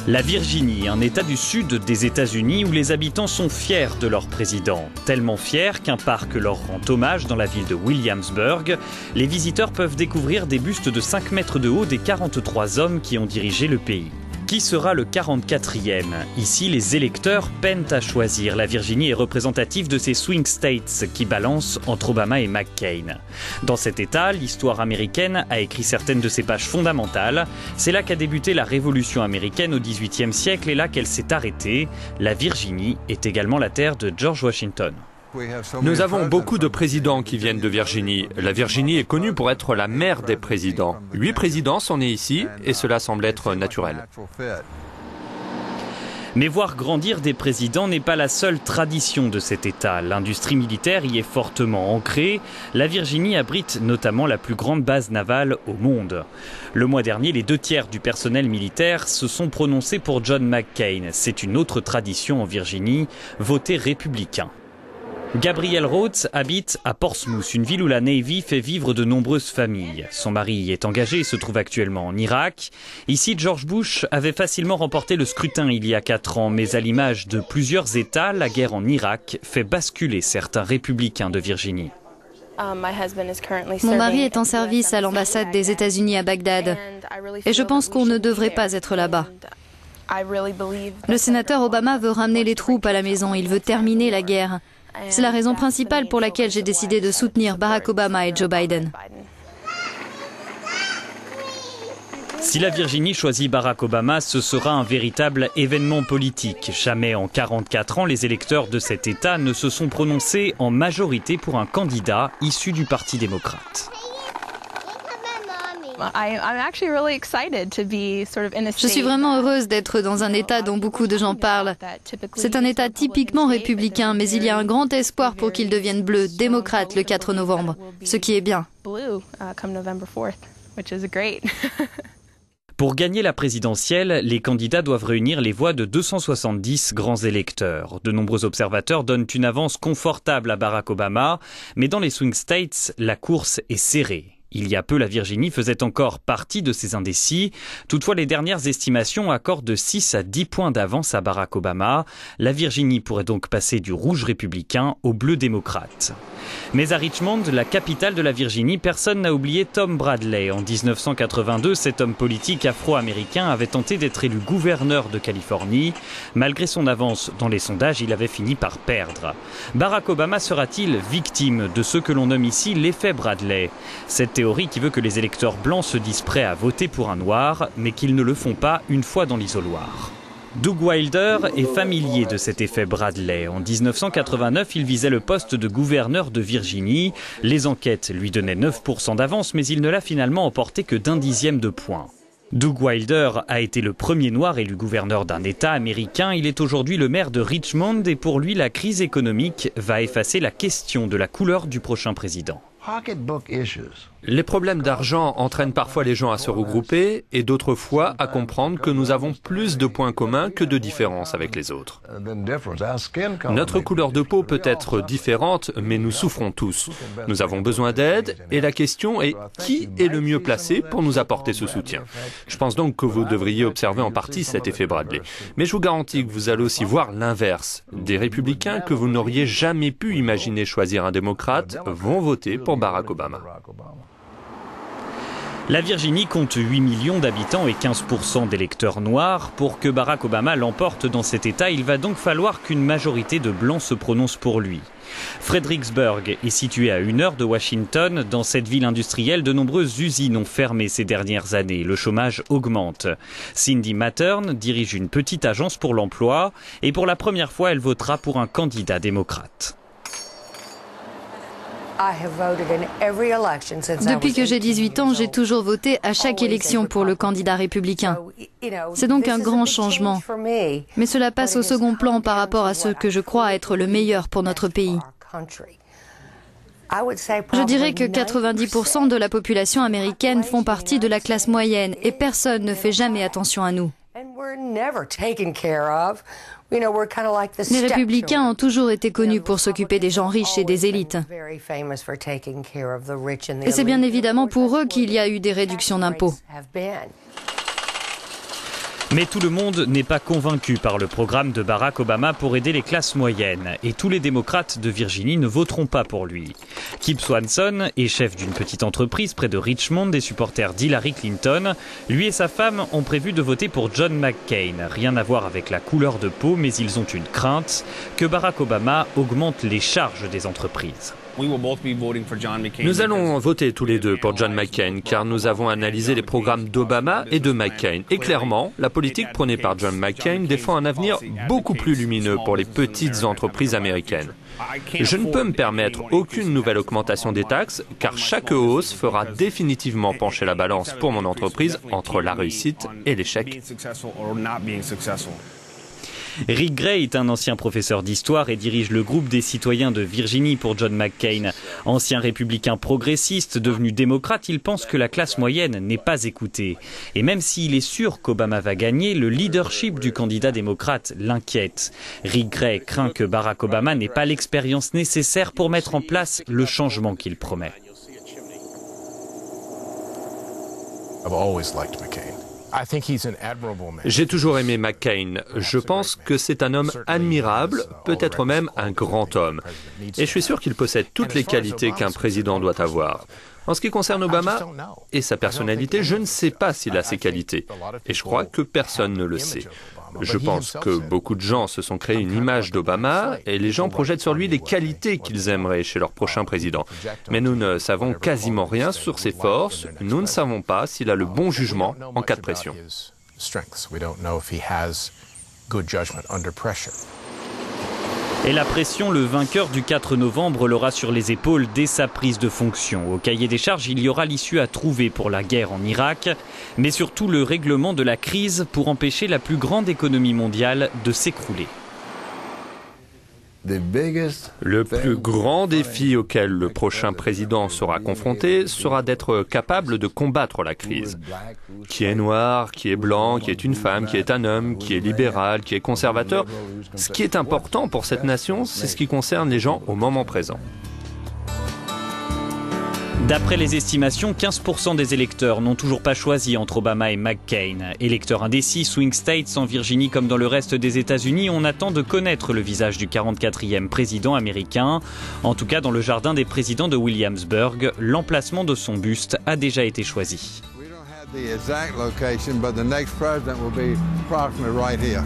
La Virginie, un État du sud des États-Unis où les habitants sont fiers de leur président. Tellement fiers qu'un parc leur rend hommage dans la ville de Williamsburg. Les visiteurs peuvent découvrir des bustes de 5 mètres de haut des 43 hommes qui ont dirigé le pays. Qui sera le 44e? Ici, les électeurs peinent à choisir. La Virginie est représentative de ces swing states qui balancent entre Obama et McCain. Dans cet État, l'histoire américaine a écrit certaines de ses pages fondamentales. C'est là qu'a débuté la Révolution américaine au XVIIIe siècle et là qu'elle s'est arrêtée. La Virginie est également la terre de George Washington. Nous avons beaucoup de présidents qui viennent de Virginie. La Virginie est connue pour être la mère des présidents. 8 présidents sont nés ici et cela semble être naturel. Mais voir grandir des présidents n'est pas la seule tradition de cet État. L'industrie militaire y est fortement ancrée. La Virginie abrite notamment la plus grande base navale au monde. Le mois dernier, les 2/3 du personnel militaire se sont prononcés pour John McCain. C'est une autre tradition en Virginie, voter républicain. Gabrielle Rhodes habite à Portsmouth, une ville où la Navy fait vivre de nombreuses familles. Son mari y est engagé et se trouve actuellement en Irak. Ici, George Bush avait facilement remporté le scrutin il y a 4 ans, mais à l'image de plusieurs États, la guerre en Irak fait basculer certains républicains de Virginie. Mon mari est en service à l'ambassade des États-Unis à Bagdad et je pense qu'on ne devrait pas être là-bas. Le sénateur Obama veut ramener les troupes à la maison, il veut terminer la guerre. C'est la raison principale pour laquelle j'ai décidé de soutenir Barack Obama et Joe Biden. Si la Virginie choisit Barack Obama, ce sera un véritable événement politique. Jamais en 44 ans, les électeurs de cet État ne se sont prononcés en majorité pour un candidat issu du Parti démocrate. Je suis vraiment heureuse d'être dans un État dont beaucoup de gens parlent. C'est un État typiquement républicain, mais il y a un grand espoir pour qu'il devienne bleu, démocrate le 4 novembre, ce qui est bien. Pour gagner la présidentielle, les candidats doivent réunir les voix de 270 grands électeurs. De nombreux observateurs donnent une avance confortable à Barack Obama, mais dans les swing states, la course est serrée. Il y a peu, la Virginie faisait encore partie de ces indécis. Toutefois, les dernières estimations accordent de 6 à 10 points d'avance à Barack Obama. La Virginie pourrait donc passer du rouge républicain au bleu démocrate. Mais à Richmond, la capitale de la Virginie, personne n'a oublié Tom Bradley. En 1982, cet homme politique afro-américain avait tenté d'être élu gouverneur de Californie. Malgré son avance dans les sondages, il avait fini par perdre. Barack Obama sera-t-il victime de ce que l'on nomme ici l'effet Bradley? Cette théorie qui veut que les électeurs blancs se disent prêts à voter pour un noir, mais qu'ils ne le font pas une fois dans l'isoloir. Doug Wilder est familier de cet effet Bradley. En 1989, il visait le poste de gouverneur de Virginie. Les enquêtes lui donnaient 9% d'avance, mais il ne l'a finalement emporté que d'1 dixième de point. Doug Wilder a été le premier noir élu gouverneur d'un État américain. Il est aujourd'hui le maire de Richmond et pour lui, la crise économique va effacer la question de la couleur du prochain président. Les problèmes d'argent entraînent parfois les gens à se regrouper et d'autres fois à comprendre que nous avons plus de points communs que de différences avec les autres. Notre couleur de peau peut être différente, mais nous souffrons tous. Nous avons besoin d'aide et la question est qui est le mieux placé pour nous apporter ce soutien. Je pense donc que vous devriez observer en partie cet effet Bradley. Mais je vous garantis que vous allez aussi voir l'inverse. Des républicains que vous n'auriez jamais pu imaginer choisir un démocrate vont voter pour Barack Obama. La Virginie compte 8 millions d'habitants et 15% d'électeurs noirs. Pour que Barack Obama l'emporte dans cet État, il va donc falloir qu'une majorité de blancs se prononce pour lui. Fredericksburg est situé à 1 heure de Washington. Dans cette ville industrielle, de nombreuses usines ont fermé ces dernières années. Le chômage augmente. Cindy Mattern dirige une petite agence pour l'emploi et pour la première fois, elle votera pour un candidat démocrate. Depuis que j'ai 18 ans, j'ai toujours voté à chaque élection pour le candidat républicain. C'est donc un grand changement. Mais cela passe au second plan par rapport à ce que je crois être le meilleur pour notre pays. Je dirais que 90% de la population américaine font partie de la classe moyenne et personne ne fait jamais attention à nous. Les républicains ont toujours été connus pour s'occuper des gens riches et des élites. Et c'est bien évidemment pour eux qu'il y a eu des réductions d'impôts. Mais tout le monde n'est pas convaincu par le programme de Barack Obama pour aider les classes moyennes. Et tous les démocrates de Virginie ne voteront pas pour lui. Kip Swanson est chef d'une petite entreprise près de Richmond et supporter d'Hillary Clinton. Lui et sa femme ont prévu de voter pour John McCain. Rien à voir avec la couleur de peau, mais ils ont une crainte que Barack Obama augmente les charges des entreprises. Nous allons voter tous les deux pour John McCain car nous avons analysé les programmes d'Obama et de McCain. Et clairement, la politique prônée par John McCain défend un avenir beaucoup plus lumineux pour les petites entreprises américaines. Je ne peux me permettre aucune nouvelle augmentation des taxes car chaque hausse fera définitivement pencher la balance pour mon entreprise entre la réussite et l'échec. Rick Gray est un ancien professeur d'histoire et dirige le groupe des citoyens de Virginie pour John McCain. Ancien républicain progressiste devenu démocrate, il pense que la classe moyenne n'est pas écoutée. Et même s'il est sûr qu'Obama va gagner, le leadership du candidat démocrate l'inquiète. Rick Gray craint que Barack Obama n'ait pas l'expérience nécessaire pour mettre en place le changement qu'il promet. J'ai toujours aimé McCain. Je pense que c'est un homme admirable, peut-être même un grand homme. Et je suis sûr qu'il possède toutes les qualités qu'un président doit avoir. En ce qui concerne Obama et sa personnalité, je ne sais pas s'il a ces qualités. Et je crois que personne ne le sait. Je pense que beaucoup de gens se sont créés une image d'Obama et les gens projettent sur lui les qualités qu'ils aimeraient chez leur prochain président. Mais nous ne savons quasiment rien sur ses forces. Nous ne savons pas s'il a le bon jugement en cas de pression. Et la pression, le vainqueur du 4 novembre l'aura sur les épaules dès sa prise de fonction. Au cahier des charges, il y aura l'issue à trouver pour la guerre en Irak, mais surtout le règlement de la crise pour empêcher la plus grande économie mondiale de s'écrouler. Le plus grand défi auquel le prochain président sera confronté sera d'être capable de combattre la crise. Qui est noir, qui est blanc, qui est une femme, qui est un homme, qui est libéral, qui est conservateur. Ce qui est important pour cette nation, c'est ce qui concerne les gens au moment présent. D'après les estimations, 15% des électeurs n'ont toujours pas choisi entre Obama et McCain. Électeurs indécis, swing states en Virginie comme dans le reste des États-Unis, on attend de connaître le visage du 44e président américain. En tout cas, dans le jardin des présidents de Williamsburg, l'emplacement de son buste a déjà été choisi. The exact location, but the next president will be approximately right here.